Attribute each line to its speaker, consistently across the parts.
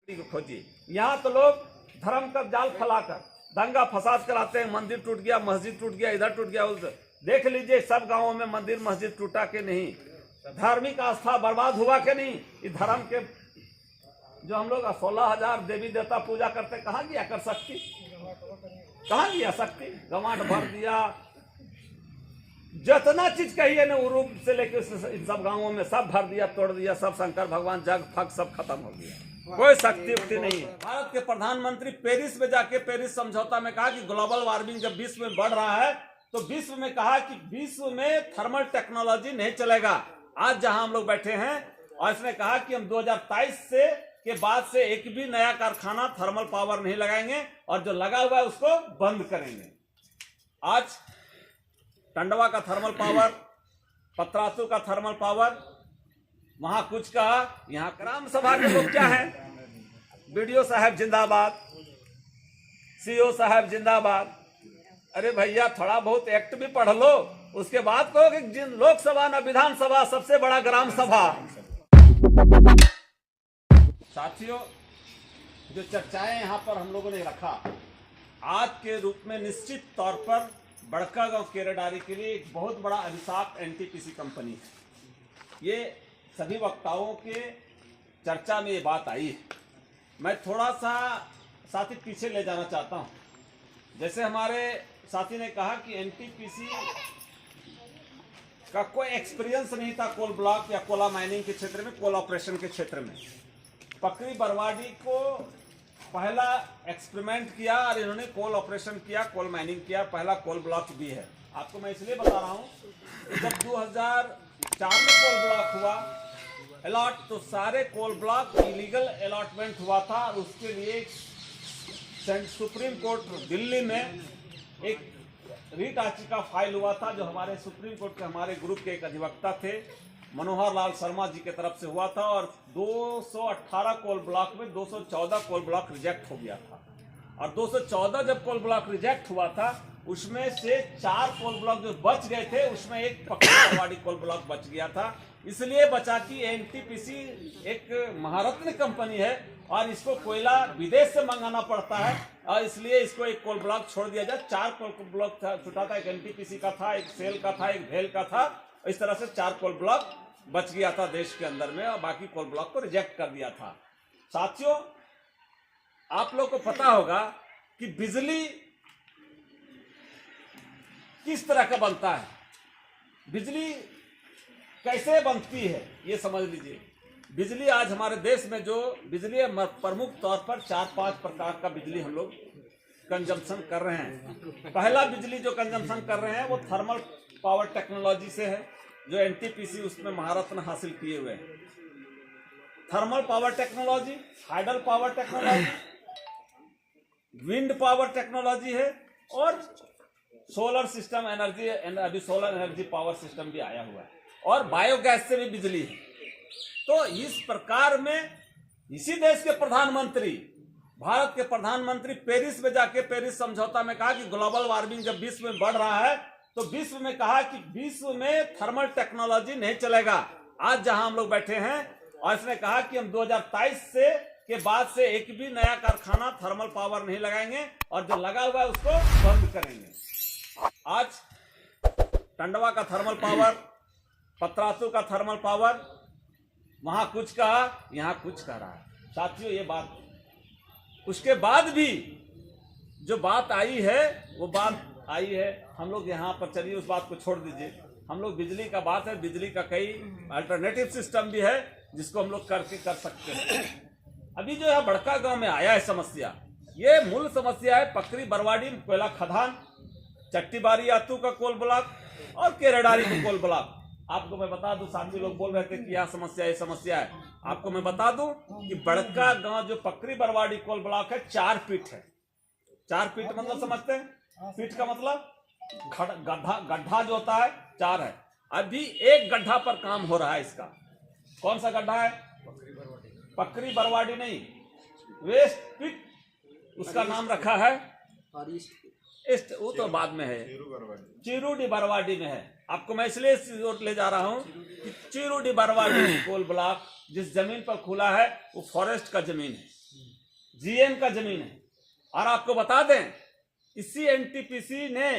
Speaker 1: खोजिए। यहाँ तो लोग धर्म का जाल फैलाकर दंगा फसाद कराते हैं। मंदिर टूट गया, मस्जिद टूट गया, इधर टूट गया, उधर। देख लीजिए सब गांवों में मंदिर मस्जिद टूटा के नहीं, धार्मिक आस्था बर्बाद हुआ के नहीं। इस धर्म के जो हम लोग 16,000 देवी देवता पूजा करते, कहाँ गया कर शक्ति? कहाँ गया शक्ति? गंवाट भर दिया। जितना चीज कहिए ना, उरूप से लेकर इन सब गांवों में सब भर दिया, तोड़ दिया, सब शंकर भगवान जग फग सब खत्म हो गया। कोई शक्ति उक्ति नहीं है। भारत के प्रधानमंत्री पेरिस में जाके पेरिस समझौता में कहा कि ग्लोबल वार्मिंग जब विश्व में बढ़ रहा है तो विश्व में कहा कि विश्व में थर्मल टेक्नोलॉजी नहीं चलेगा। आज जहां हम लोग बैठे हैं, और इसने कहा कि हम 2023 के बाद से एक भी नया कारखाना थर्मल पावर नहीं लगाएंगे, और जो लगा हुआ है उसको बंद करेंगे। आज टंडवा का थर्मल पावर, पतरातू का थर्मल पावर, वहां कुछ कहा, यहाँ ग्राम सभा के लोग क्या है? बीडीओ साहब जिंदाबाद, सीओ साहब जिंदाबाद। अरे भैया थोड़ा बहुत एक्ट भी पढ़ लो, उसके बाद कहो कि जिन लोकसभा न विधानसभा सबसे बड़ा ग्राम सभा। साथियों, जो चर्चाएं यहाँ पर हम लोगों ने रखा, आज के रूप में निश्चित तौर पर बड़कागांव केरेडारी के लिए एक बहुत बड़ा अभिशाप एनटीपीसी कंपनी है। ये सभी वक्ताओं के चर्चा में ये बात आई है। मैं थोड़ा सा साथी पीछे ले जाना चाहता हूँ। जैसे हमारे साथी ने कहा कि एनटीपीसी का कोई एक्सपीरियंस नहीं था कोल ब्लॉक या कोला माइनिंग के क्षेत्र में, कोल ऑपरेशन के क्षेत्र में। पकरी बरवाडी को पहला एक्सपेरिमेंट किया और इन्होंने कोल ऑपरेशन किया, कोल माइनिंग किया, पहला कोल ब्लॉक भी है। आपको मैं इसलिए बता रहा हूँ, जब 2004 में कोल ब्लॉक हुआ अलॉट, तो सारे कोल ब्लॉक इलीगल अलॉटमेंट हुआ था, और उसके लिए सुप्रीम कोर्ट दिल्ली में एक रीट याचिका फाइल हुआ था, जो हमारे सुप्रीम कोर्ट के हमारे ग्रुप के एक अधिवक्ता थे मनोहर लाल शर्मा जी की तरफ से हुआ था, और 218 कोल ब्लॉक में 214 कोल ब्लॉक रिजेक्ट हो गया था। और 214 जब कोल ब्लॉक रिजेक्ट हुआ था, उसमें से 4 कोल ब्लॉक जो बच गए थे, उसमें एक पकड़ी कोल ब्लॉक बच गया था। इसलिए बचा कि एनटीपीसी एक महारत्न कंपनी है और इसको कोयला विदेश से मंगाना पड़ता है, और इसलिए इसको एक कोल ब्लॉक छोड़ दिया जाए। 4 कोल ब्लॉक छूटा था, एक एनटीपीसी का था, एक सेल का था, एक भेल का था। इस तरह से 4 कोल ब्लॉक बच गया था देश के अंदर में, और बाकी कोल ब्लॉक को रिजेक्ट कर दिया था। साथियों, आप लोग को पता होगा कि बिजली किस तरह का बनता है, बिजली कैसे बनती है, ये समझ लीजिए। बिजली आज हमारे देश में जो बिजली है, प्रमुख तौर पर 4-5 प्रकार का बिजली हम लोग कंजम्पशन कर रहे हैं। पहला बिजली जो कंजम्पशन कर रहे हैं वो थर्मल पावर टेक्नोलॉजी से है, जो एनटीपीसी उसमें महारत्न हासिल किए हुए हैं। Thermal power technology, hydel power technology, wind power technology है, और सोलर सिस्टम एनर्जी, अभी सोलर एनर्जी पावर सिस्टम भी आया हुआ है, और बायोगैस से भी बिजली है। तो इस प्रकार में इसी देश के प्रधानमंत्री, भारत के प्रधानमंत्री पेरिस में जाके पेरिस समझौता में कहा कि ग्लोबल वार्मिंग जब विश्व में बढ़ रहा है तो विश्व में कहा कि विश्व में थर्मल टेक्नोलॉजी नहीं चलेगा। आज जहां हम लोग बैठे हैं, और इसने कहा कि हम 2023 के बाद से एक भी नया कारखाना थर्मल पावर नहीं लगाएंगे, और जो लगा हुआ है उसको बंद करेंगे। आज टंडवा का थर्मल पावर, पतरातू का थर्मल पावर, वहां कुछ कहा, यहाँ कुछ कह रहा है। साथियों, ये बात, उसके बाद भी जो बात आई है वो बात आई है। हम लोग यहाँ पर, चलिए उस बात को छोड़ दीजिए, हम लोग बिजली का बात है, बिजली का कई अल्टरनेटिव सिस्टम भी है जिसको हम लोग करके कर सकते हैं। अभी जो है बड़कागांव में आया है समस्या, ये मूल समस्या है पकरी बरवाडी कोयला खदान, चट्टीबारी यातू का कोल ब्लॉक, और केरेडारी का कोल ब्लॉक। आपको मैं बता दूं, साथी लोग बोल रहे थे कि यह समस्या है, समस्या है। आपको मैं बता दूं कि बड़कागांव जो पकरी बरवाडी कोल ब्लॉक है, 4 फीट है। 4 फीट मतलब समझते हैं? फीट का मतलब गड्ढा जो होता है 4 है। अभी एक गड्ढा पर काम हो रहा है इसका। कौन सा गड्ढा है? पकरी बरवाडी नहीं, वेस्ट पिट उसका नाम रखा है, ईस्ट, वो तो बाद में है, चिरूडी बरवाडी में है। आपको मैं इसलिए ले जा रहा हूं कि चिरूडी बरवाडी कोल ब्लॉक जिस जमीन पर खुला है वो फॉरेस्ट का जमीन है। GM का जमीन है। और आपको बता दें, इसी NTPC ने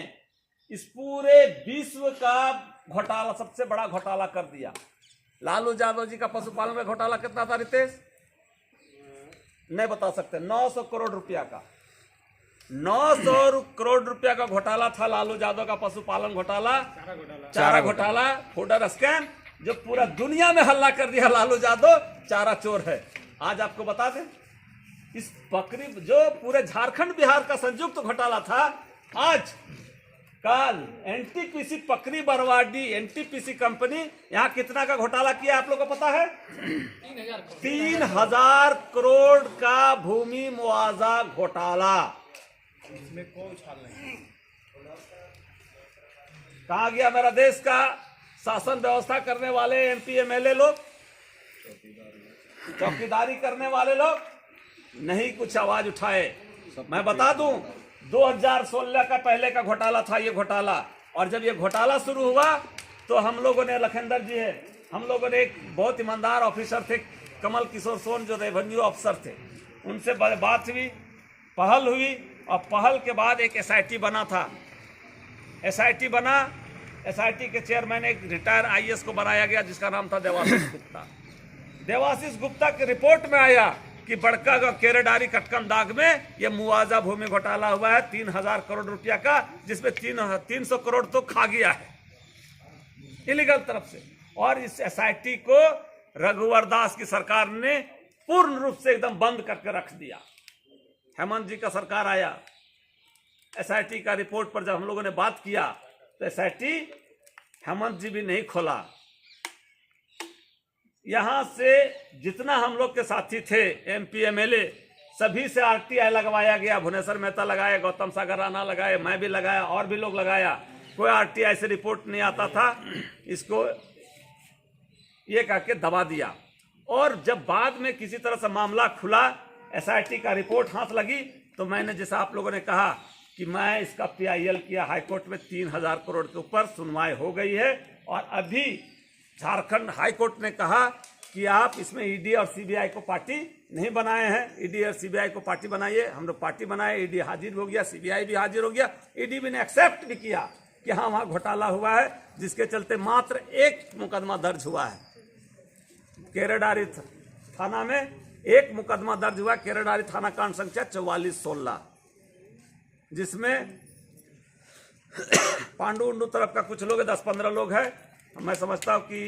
Speaker 1: इस पूरे विश्व का घोटाला, सबसे बड़ा घोटाला कर दिया। लालू यादव जी का पशुपालन में घोटाला कितना था रितेश? नहीं बता सकते। 900 करोड़ रुपया का, 900 करोड़ रुपया का घोटाला था लालू यादव का पशुपालन घोटाला, चारा घोटाला, फूडर स्कैम, जो पूरा दुनिया में हल्ला कर दिया लालू यादव चारा चोर है। आज आपको बता दें, इस बकरी जो पूरे झारखंड बिहार का संयुक्त घोटाला था, आज कल NTPC पकड़ी बरवाडी NTPC कंपनी यहाँ कितना का घोटाला किया आप लोगों को पता है? 3000 करोड़ का भूमि मुआवजा घोटाला। इसमें कोई उछाल नहीं। कहा गया मेरा देश का शासन व्यवस्था करने वाले MP MLA लोग, चौकीदारी करने वाले लोग नहीं कुछ आवाज उठाए। मैं बता दूं, 2016 का पहले का घोटाला था ये घोटाला। और जब ये घोटाला शुरू हुआ तो हम लोगों ने, लखनदर जी है, हम लोगों ने एक बहुत ईमानदार ऑफिसर थे कमल किशोर सोन, जो रेवेन्यू ऑफिसर थे, उनसे बात हुई, पहल हुई, और पहल के बाद एक SIT बना था। SIT बना, SIT के चेयरमैन एक रिटायर IAS को बनाया गया जिसका नाम था देवाशीष गुप्ता। देवाशीष गुप्ता की रिपोर्ट में आया कि बड़का केरेडारी कटकमदाग में ये मुआवजा भूमि घोटाला हुआ है 3000 करोड़ रुपया का, जिसमें 300 करोड़ तो खा गया है इलीगल तरफ से। और इस SIT को रघुवर दास की सरकार ने पूर्ण रूप से एकदम बंद करके रख दिया। हेमंत जी का सरकार आया, SIT का रिपोर्ट पर जब हम लोगों ने बात किया तो SIT हेमंत जी भी नहीं खोला। यहां से जितना हम लोग के साथी थे MP MLA, सभी से RTI लगवाया गया। भुवनेश्वर मेहता लगाए, गौतम सागर राणा लगाए, मैं भी लगाया, और भी लोग लगाया। कोई RTI से रिपोर्ट नहीं आता था। इसको ये कह के दबा दिया। और जब बाद में किसी तरह से मामला खुला, SIT का रिपोर्ट हाथ लगी, तो मैंने, जैसा आप लोगों ने कहा, कि मैं इसका PIL किया हाईकोर्ट में। 3000 करोड़ के ऊपर सुनवाई हो गई है। और अभी झारखंड हाईकोर्ट ने कहा कि आप इसमें ED और CBI को पार्टी नहीं बनाए हैं, ED और CBI को पार्टी बनाइए। हम लोग पार्टी बनाए, ED हाजिर हो गया, CBI भी हाजिर हो गया, ED भी ने एक्सेप्ट भी किया कि हाँ वहाँ घोटाला हुआ है, जिसके चलते मात्र एक मुकदमा दर्ज हुआ है केरेडारी थाना में। एक मुकदमा दर्ज हुआ केरेडारी थाना कांड संख्या 4416, जिसमें पांडु उंडू तरफ का कुछ लोग, 10-15 लोग हैं। मैं समझता हूँ कि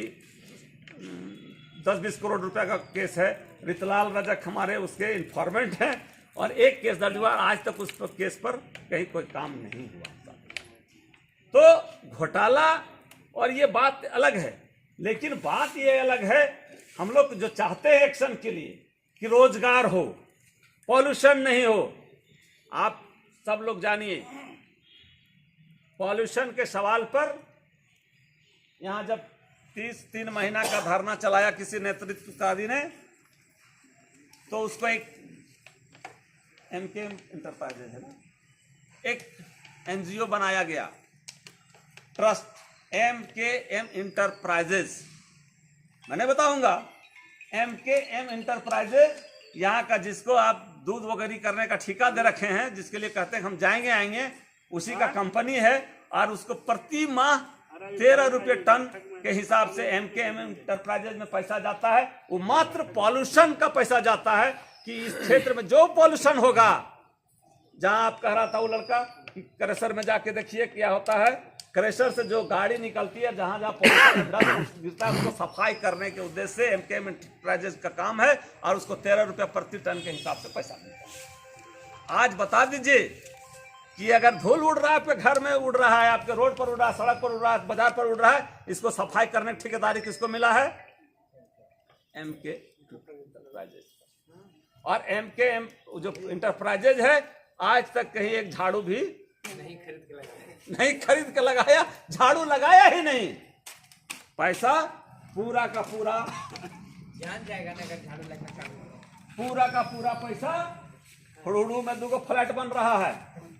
Speaker 1: 10-20 करोड़ रुपए का केस है। रितलाल रजक हमारे उसके इन्फॉर्मेंट हैं, और एक केस दर्ज हुआ। आज तक उस केस पर कहीं कोई काम नहीं हुआ। तो घोटाला और ये बात अलग है, लेकिन बात ये अलग है, हम लोग जो चाहते हैं एक्शन के लिए कि रोजगार हो, पॉल्यूशन नहीं हो। आप सब लोग जानिए, पॉल्यूशन के सवाल पर यहाँ जब 3 महीना का धरना चलाया किसी नेतृत्वकारी ने, तो उसको एक MKM इंटरप्राइजेज है ना, एक NGO बनाया गया, ट्रस्ट MKM इंटरप्राइजेज। मैंने बताऊंगा, MKM इंटरप्राइजेज यहाँ का, जिसको आप दूध वगैरह करने का ठेका दे रखे हैं, जिसके लिए कहते हैं हम जाएंगे आएंगे, उसी का कंपनी है। और उसको प्रति माह 13 रुपये टन के हिसाब से MKM इंटरप्राइजेज में पैसा जाता है। वो मात्र पॉल्यूशन का पैसा जाता है कि इस क्षेत्र में जो पॉल्यूशन होगा, जहां आप कह रहा था वो लड़का कि क्रेशर में जाके देखिए क्या होता है। क्रेशर से जो गाड़ी निकलती है, जहां जहां पॉल्यूशन गिरता है, उसको सफाई करने के उद्देश्य से MKM इंटरप्राइजेज का काम है, और उसको 13 रुपये प्रति टन के हिसाब से पैसा मिलता है। आज बता दीजिए कि अगर धूल उड़ रहा है, आपके घर में उड़ रहा है, आपके रोड पर उड़ रहा है, सड़क पर उड़ रहा है, बाजार पर उड़ रहा है, इसको सफाई करने की ठेकेदारी किसको मिला है? MKM enterprises. और MKM जो इंटरप्राइजेज है, आज तक कहीं एक झाड़ू भी नहीं खरीद के लगाया, झाड़ू लगाया ही नहीं। पैसा पूरा का पूरा जान जाएगा ना, अगर झाड़ू लगना, पूरा का पूरा पैसा हुडुडू में 2 फ्लैट बन रहा है,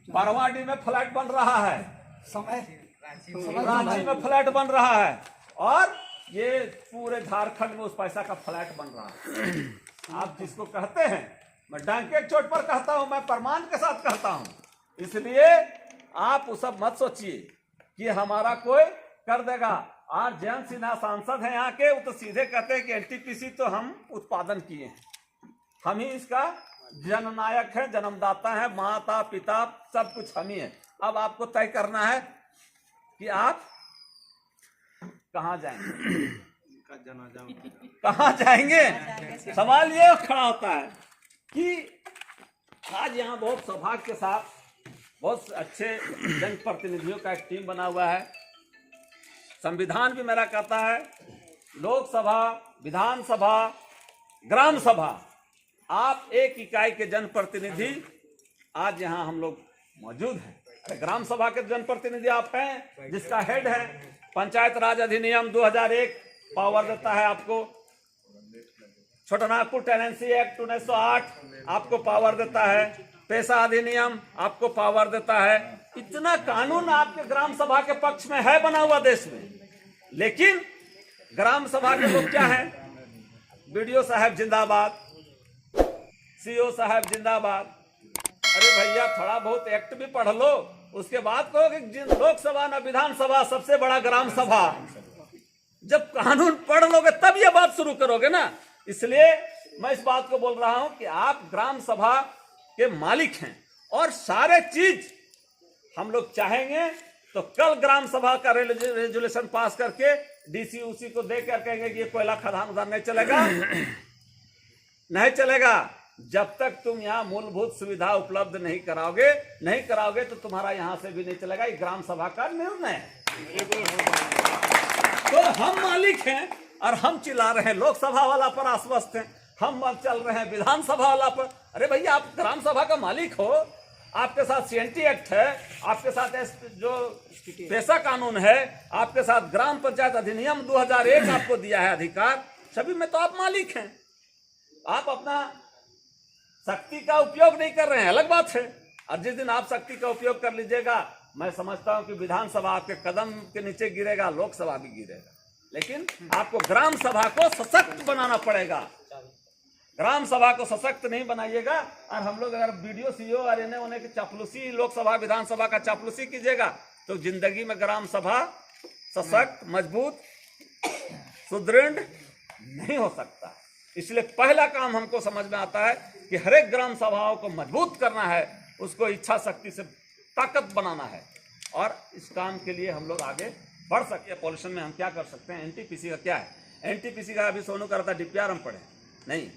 Speaker 1: बारवाडी में फ्लैट बन रहा है, रांची में फ्लैट बन रहा है, और ये पूरे झारखंड में उस पैसा का फ्लैट बन रहा है। आप जिसको कहते हैं मैं डंके की चोट पर कहता हूं, मैं प्रमाण के साथ कहता हूं। इसलिए आप वो सब मत सोचिए कि हमारा कोई कर देगा। आज जयंत सिन्हा सांसद हैं यहाँ के, वो तो सीधे कहते हैं कि एनटीपीसी तो हम उत्पादन किए हैं, हम ही इसका जननायक है, जन्मदाता है, माता पिता सब कुछ हम ही है। अब आपको तय करना है कि आप कहाँ जाएंगे, कहाँ जाएंगे। सवाल ये खड़ा होता है कि आज यहाँ बहुत सौभाग्य के साथ बहुत अच्छे जनप्रतिनिधियों का एक टीम बना हुआ है। संविधान भी मेरा कहता है लोकसभा, विधानसभा, ग्राम सभा, आप एक इकाई के जनप्रतिनिधि आज यहाँ हम लोग मौजूद हैं। ग्राम सभा के जनप्रतिनिधि आप हैं, जिसका हेड है पंचायत राज अधिनियम 2001 पावर देता है आपको। छोटानागपुर टेनेंसी एक्ट 1908 आपको पावर देता है। पेशा अधिनियम आपको पावर देता है। इतना कानून आपके ग्राम सभा के पक्ष में है बना हुआ देश में, लेकिन ग्राम सभा के लोग क्या है, बीडीओ साहब जिंदाबाद, सीओ साहब जिंदाबाद। अरे भैया थोड़ा बहुत एक्ट भी पढ़ लो, उसके बाद कहो कि लोकसभा न विधानसभा, सबसे बड़ा ग्राम सभा। जब कानून पढ़ लोगे तब ये बात शुरू करोगे ना। इसलिए मैं इस बात को बोल रहा हूं कि आप ग्राम सभा के मालिक हैं और सारे चीज हम लोग चाहेंगे तो कल ग्राम सभा का रेजुलेशन पास करके डीसी उसी को दे कर कहेंगे कि ये कोयला खदान उधर नहीं चलेगा, नहीं चलेगा। जब तक तुम यहाँ मूलभूत सुविधा उपलब्ध नहीं कराओगे तो तुम्हारा यहाँ से भी नहीं चलेगा। ये ग्राम सभा का निर्णय है। तो हम मालिक हैं और हम चिल्ला रहे हैं, लोकसभा वाला पर आश्वस्त हैं, हम चल रहे हैं विधानसभा वाला पर। अरे भैया आप ग्राम सभा का मालिक हो, आपके साथ सीएनटी एक्ट है, आपके साथ जो पेशा कानून है, आपके साथ ग्राम पंचायत अधिनियम 2001 आपको दिया है अधिकार, सभी में तो आप मालिक हैं। आप अपना शक्ति का उपयोग नहीं कर रहे हैं, अलग बात है। और जिस दिन आप शक्ति का उपयोग कर लीजिएगा, मैं समझता हूं कि विधानसभा आपके कदम के नीचे गिरेगा, लोकसभा भी गिरेगा। लेकिन आपको ग्राम सभा को सशक्त बनाना पड़ेगा। ग्राम सभा को सशक्त नहीं बनाइएगा और हम लोग अगर बीडीओ सीओ और इन्हें उन्हें की चापलूसी, लोकसभा विधानसभा का चापलूसी कीजिएगा तो जिंदगी में ग्राम सभा सशक्त, मजबूत, सुदृढ़ नहीं हो सकता। इसलिए पहला काम हमको समझ में आता है कि हर एक ग्राम सभाओं को मजबूत करना है, उसको इच्छा शक्ति से ताकत बनाना है और इस काम के लिए हम लोग आगे बढ़ सकते हैं। पॉल्यूशन में हम क्या कर सकते हैं? एनटीपीसी का क्या है? एनटीपीसी का अभी सोनू कर रहा था डीपीआर हम पढ़े नहीं।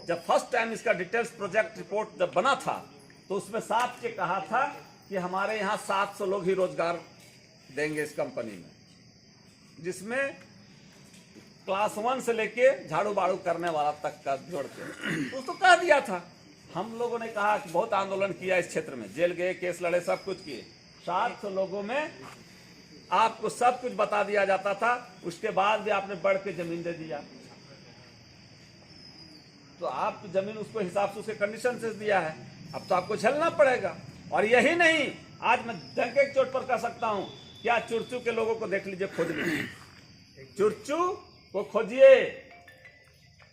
Speaker 1: जब फर्स्ट टाइम इसका डिटेल्स प्रोजेक्ट रिपोर्ट जब बना था तो उसमें साफ के कहा था कि हमारे यहाँ 700 लोग ही रोजगार देंगे इस कंपनी में, जिसमें क्लास 1 से लेके झाड़ू बाड़ू करने वाला तक का जोड़ के उसको कह दिया था। हम लोगों ने कहा कि बहुत आंदोलन किया इस क्षेत्र में, जेल गए, केस लड़े, सब कुछ किए। 700 लोगों में आपको सब कुछ बता दिया जाता था, उसके बाद भी आपने बढ़ के जमीन दे दिया। तो आप जमीन उसको हिसाब से उसके कंडीशन से दिया है, अब तो आपको झेलना पड़ेगा। और यही नहीं, आज मैं डंके की चोट पर कह सकता हूं, क्या चुरचू के लोगों को देख लीजिए, खोज लीजिए, चुरचू को खोजिए,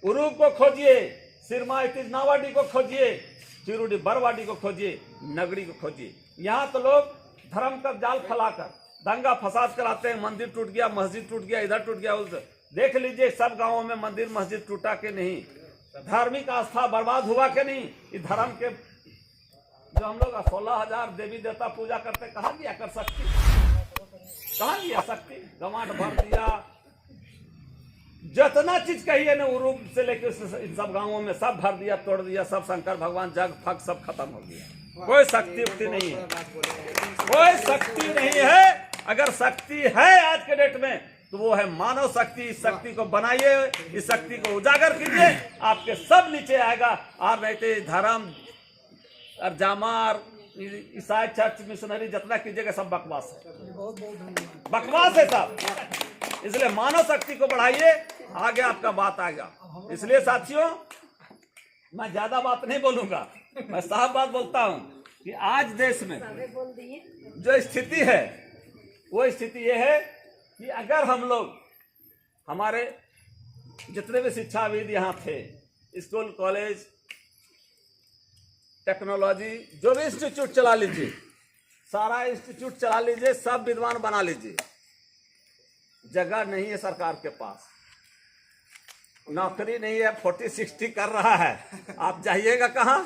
Speaker 1: उरूप को खोजिए, सिरमा नावाडी को खोजिए, चिरुडी बरवाडी को खोजिए, नगरी को खोजिए। यहाँ तो लोग धर्म का जाल फैलाकर दंगा फसाद कराते हैं। मंदिर टूट गया, मस्जिद टूट गया, इधर टूट गया, उधर। देख लीजिए सब गांवों में मंदिर मस्जिद टूटा के नहीं, धार्मिक आस्था बर्बाद हुआ के नहीं। इस धर्म के जो हम लोग 16,000 देवी देवता पूजा करते, कहाँ गया कर सकती, कहाँ गया शक्ति? गमाट भर दिया, जितना चीज कहिए ना उरूप से लेके इन सब गांवों में सब भर दिया, तोड़ दिया, सब शंकर भगवान जग फग सब खत्म हो गया। कोई शक्ति उक्ति नहीं है, कोई शक्ति नहीं है। अगर शक्ति है आज के डेट में तो वो है मानव शक्ति। इस शक्ति को बनाइए, इस शक्ति को उजागर कीजिए, आपके सब नीचे आएगा। और नहीं तो धर्म और जामा और ईसाई चर्च मिशनरी जितना कीजिएगा सब बकवास है, बकवास है सब। इसलिए मानव शक्ति को बढ़ाइए, आगे आपका बात आएगा। इसलिए साथियों मैं ज्यादा बात नहीं बोलूंगा, मैं साफ बात बोलता हूं कि आज देश में जो स्थिति है वो स्थिति ये है कि अगर हम लोग, हमारे जितने भी शिक्षाविद यहाँ थे, स्कूल कॉलेज टेक्नोलॉजी, जो भी इंस्टीट्यूट चला लीजिए, सारा इंस्टीट्यूट चला लीजिए, सब विद्वान बना लीजिए, जगह नहीं है सरकार के पास, नौकरी नहीं है, 40-60 कर रहा है, आप जाइएगा कहाँ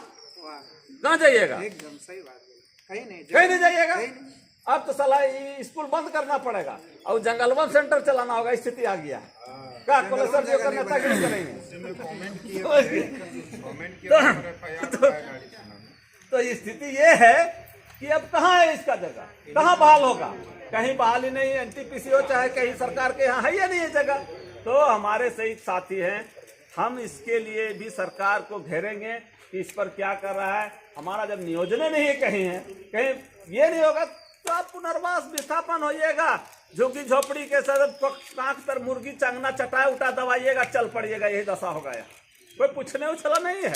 Speaker 1: जाइएगा?
Speaker 2: एकदम सही बात है।
Speaker 1: कहीं नहीं जाइएगा। अब तो साला स्कूल बंद करना पड़ेगा और जंगलवन सेंटर चलाना होगा, स्थिति आ गया। क्या कलेक्टर जी का नेतागिरी करेंगे? तो स्थिति ये है कि अब कहाँ है इसका जगह, कहाँ बहाल होगा? कहीं बहाल ही नहीं, एनटीपीसी हो चाहे कहीं सरकार के यहाँ है या नहीं है जगह। तो हमारे सही साथी हैं, हम इसके लिए भी सरकार को घेरेंगे कि इस पर क्या कर रहा है। हमारा जब नियोजन नहीं है, कहीं ये नहीं होगा तो आप पुनर्वास विस्थापन होइएगा, झुग्गी झोपड़ी के सर नाक पर मुर्गी चंगना चटाए उठा दबाइएगा, चल पड़िएगा, यही दशा होगा। यार कोई पूछने उछला नहीं है।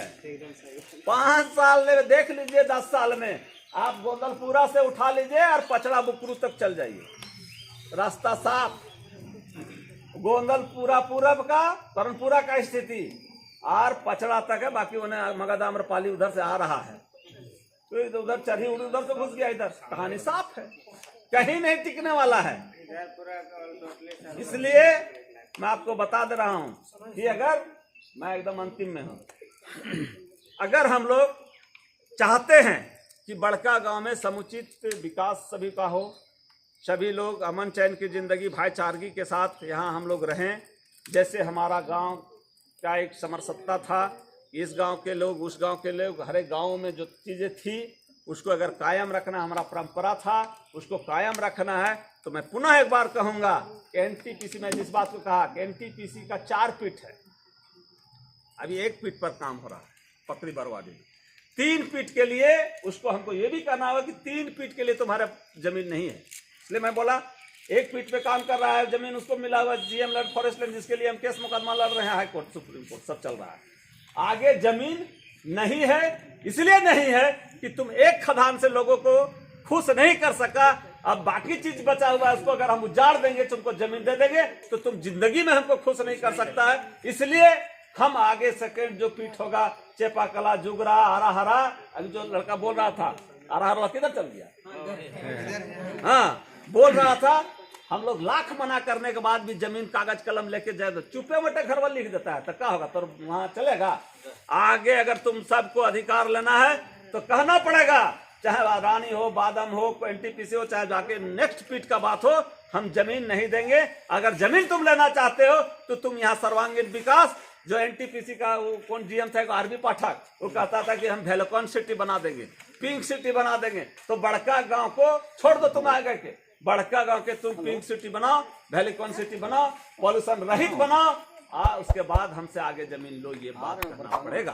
Speaker 1: 5 साल में देख लीजिए, 10 साल में आप गोंदलपुरा से उठा लीजिए और पचड़ा बुकरू तक चल जाइए, रास्ता साफ। गोंदलपुरा पूरब का, कर्णपुरा का स्थिति और पचड़ा तक है, बाकी उन्हें मगध आम्रपाली उधर से आ रहा है, तो उधर चढ़ी उधर से घुस गया, इधर कहानी साफ है, कहीं नहीं टिकने वाला है। इसलिए मैं आपको बता दे रहा हूं कि अगर मैं एकदम अंतिम में हूं, अगर हम लोग चाहते हैं कि बड़का गांव में समुचित विकास सभी का हो, सभी लोग अमन चैन की जिंदगी भाईचारगी के साथ यहाँ हम लोग रहें, जैसे हमारा गांव का एक समरसत्ता था, इस गांव के लोग उस गांव के लोग, हर एक गाँव में जो चीज़ें थी उसको अगर कायम रखना, हमारा परंपरा था उसको कायम रखना है। तो मैं पुनः एक बार कहूँगा कि एनटीपीसी, मैं जिस बात को कहा कि एनटीपीसी का 4 फीट है, अभी 1 फीट पर काम हो रहा है पकड़ी बरवाडी में। 3 फीट के लिए उसको हमको ये भी करना होगा कि 3 फीट के लिए तुम्हारा जमीन नहीं है। इसलिए मैं बोला 1 फीट पे काम कर रहा है, जमीन उसको मिला हुआ जीएम लैंड, फॉरेस्ट लैंड, जिसके लिए हम केस मुकदमा लड़ रहे हैं, हाई कोर्ट, सुप्रीम कोर्ट, सब चल रहा है। आगे जमीन नहीं है, इसलिए नहीं है कि तुम एक खदान से लोगों को खुश नहीं कर सका। अब बाकी चीज बचा हुआ है, उसको अगर हम उजाड़ देंगे, तुमको जमीन दे देंगे, तो तुम जिंदगी में हमको खुश नहीं कर सकता है। इसलिए हम आगे सेकंड जो पीठ होगा, चेपा कला, जुगरा, हरा हरा, अभी जो लड़का बोल रहा था हरा हरा किधर चल गया? हाँ, बोल रहा था हम लोग लाख मना करने के बाद भी जमीन कागज कलम लेके जाए तो चुपे मटे घर वाले लिख देता है, तो क्या होगा? तो वहां चलेगा। आगे अगर तुम सबको अधिकार लेना है तो कहना पड़ेगा, चाहे रानी हो, बादम हो, एनटीपीसी हो, चाहे जाके नेक्स्ट पीठ का बात हो, हम जमीन नहीं देंगे। अगर जमीन तुम लेना चाहते हो तो तुम यहाँ सर्वांगीण विकास, जो एनटीपीसी का वो कौन जीएम था, आरबी पाठक, वो कहता था कि हम वेलकॉन सिटी बना देंगे, पिंक सिटी बना देंगे। तो बड़का गांव को छोड़ दो, तुम आगे के बड़का गांव के तुम पिंक सिटी बनाओ, वेलकॉन सिटी बनाओ, पॉल्यूशन रहित बनाओ, उसके बाद हमसे आगे जमीन लो, ये बात करना पड़ेगा,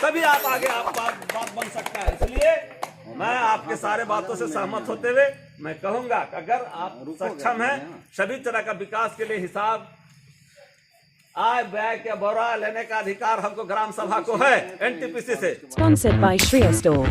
Speaker 1: तभी आप आगे आप बात बन सकता है। इसलिए मैं आपके सारे बातों से सहमत होते हुए मैं कहूंगा कि अगर आप सक्षम हैं, सभी तरह का विकास के लिए हिसाब आय व्यय के ब्यौरा लेने का अधिकार हमको ग्राम सभा को है एनटीपीसी से।
Speaker 3: Sponsored by Shriya Store.